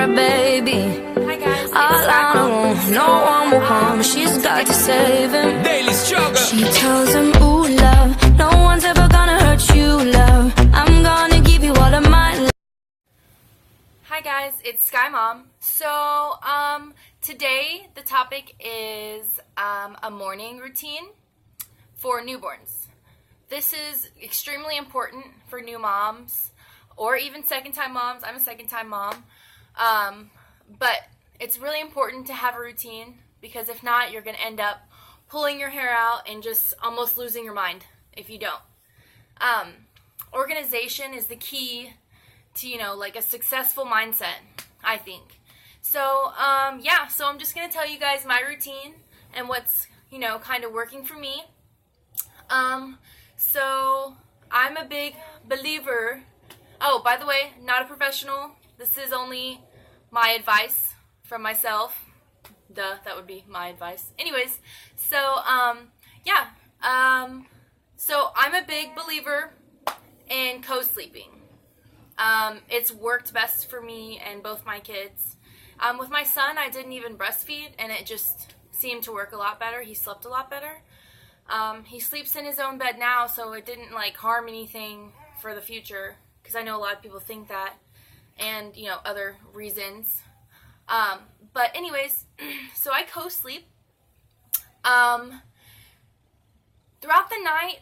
a baby. Hi guys, All alone, no one will come. She's got to save him. Daily struggle. She tells him, ooh, love, no one's ever gonna hurt you, love. I'm gonna give you all of my love. Hi guys, it's Sky Mom. So, today the topic is a morning routine for newborns. This is extremely important for new moms or even second-time moms. I'm a second-time mom. But it's really important to have a routine because if not, you're going to end up pulling your hair out and just almost losing your mind if you don't. Organization is the key to, like a successful mindset, I think. So, so I'm just going to tell you guys my routine and what's, kind of working for me. So I'm a big believer. Oh, by the way, not a professional. This is only my advice from myself. Duh, that would be my advice. Anyways, so, so I'm a big believer in co-sleeping. It's worked best for me and both my kids. With my son, I didn't even breastfeed, and it just seemed to work a lot better. He slept a lot better. He sleeps in his own bed now, so it didn't, harm anything for the future, because I know a lot of people think that, and, other reasons. But anyways, so I co-sleep. Throughout the night,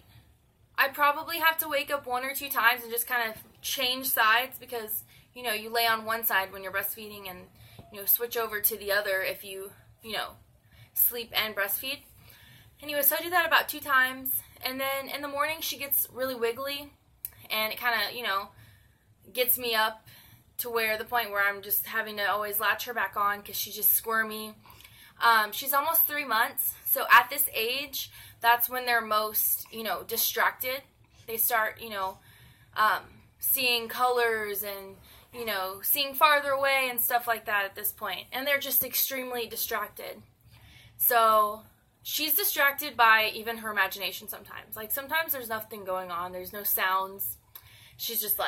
I probably have to wake up 1 or 2 times and just kind of change sides because, you lay on one side when you're breastfeeding and, switch over to the other if you, sleep and breastfeed. Anyway, so I do that about 2 times. And then in the morning, she gets really wiggly. And it kind of, gets me up to the point where I'm just having to always latch her back on because she's just squirmy. She's almost 3 months. So at this age, that's when they're most, distracted. They start, seeing colors and, seeing farther away and stuff like that at this point. And they're just extremely distracted. So she's distracted by even her imagination sometimes. Sometimes there's nothing going on. There's no sounds. She's just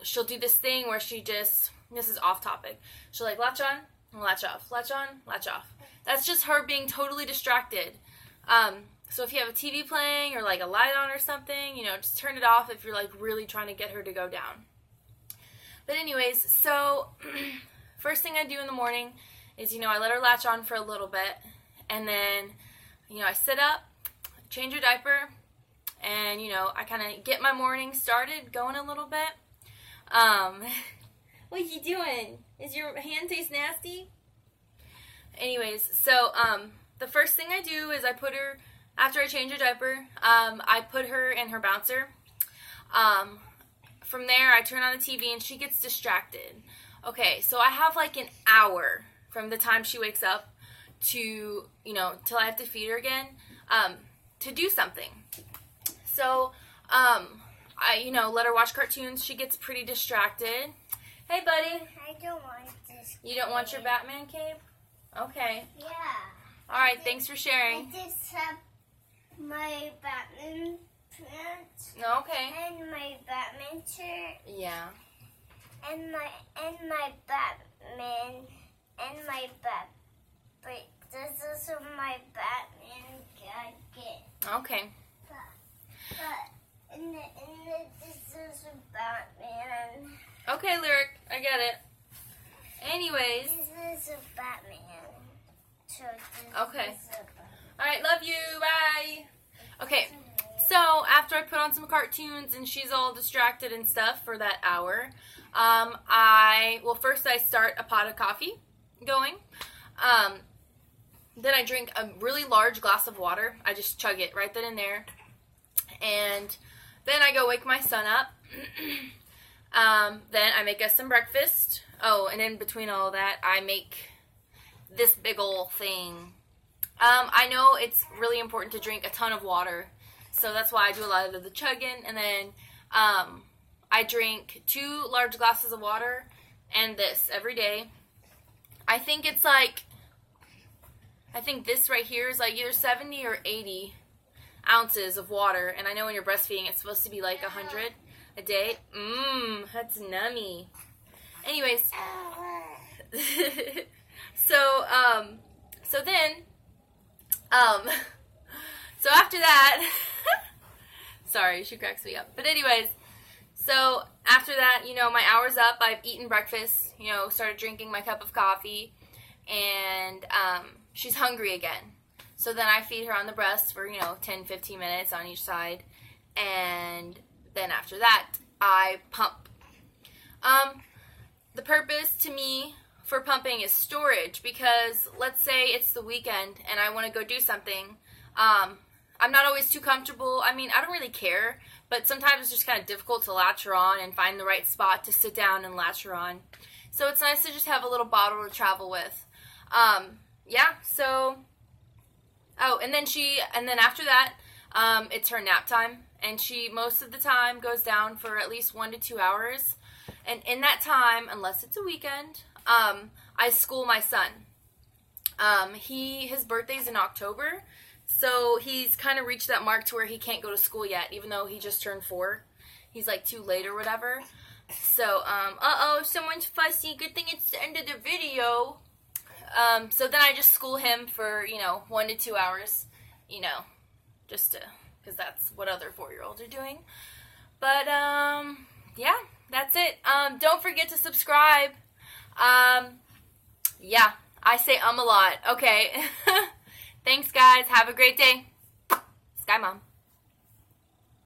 she'll do this thing where this is off topic. She'll latch on and latch off, latch on, latch off. That's just her being totally distracted. So if you have a TV playing or a light on or something, just turn it off if you're really trying to get her to go down. But anyways, so first thing I do in the morning is, I let her latch on for a little bit. And then, I sit up, change her diaper, and, I kind of get my morning started going a little bit. What are you doing? Is your hand taste nasty? Anyways, so, the first thing I do is I put her, after I change her diaper, I put her in her bouncer. From there, I turn on the TV and she gets distracted. Okay, so I have an hour from the time she wakes up to, till I have to feed her again, to do something. So, I, let her watch cartoons. She gets pretty distracted. Hey, buddy. I don't want this. You don't want your Batman cape? Okay. Yeah. All right, thanks for sharing. I just have my Batman pants. Okay. And my Batman shirt. Yeah. And my Batman and my Bat. But this is my Batman jacket. Okay. But this is a Batman. Okay, Lyric, I get it. Anyways. This is a Batman. So Okay. Alright, love you. Bye. Okay, so after I put on some cartoons and she's all distracted and stuff for that hour, first I start a pot of coffee going. Then I drink a really large glass of water. I just chug it right then and there. And then I go wake my son up. Then I make us some breakfast. Oh, and in between all that, I make this big ol' thing. I know it's really important to drink a ton of water. So that's why I do a lot of the chugging. And then I drink 2 large glasses of water and this every day. I think it's I think this right here is either 70 or 80 ounces of water. And I know when you're breastfeeding, it's supposed to be 100 a day. That's nummy. Anyways, So then, so after that, sorry, she cracks me up. But anyways, so after that, my hour's up. I've eaten breakfast, started drinking my cup of coffee, and she's hungry again. So then I feed her on the breast for, 10, 15 minutes on each side, and then after that, I pump. The purpose to me for pumping is storage, because let's say it's the weekend and I want to go do something. I'm not always too comfortable. I mean, I don't really care, but sometimes it's just kind of difficult to latch her on and find the right spot to sit down and latch her on. So it's nice to just have a little bottle to travel with. And then after that, it's her nap time, and she most of the time goes down for at least 1 to 2 hours. And in that time, unless it's a weekend, I school my son. His birthday's in October, so he's kind of reached that mark to where he can't go to school yet, even though he just turned 4. He's like too late or whatever. So, someone's fussy. Good thing it's the end of the video. So then I just school him for, 1 to 2 hours, just to, because that's what other 4-year-olds are doing. But, yeah, that's it. Don't forget to subscribe. Yeah, I say a lot. Okay. Thanks, guys. Have a great day. Sky Mom.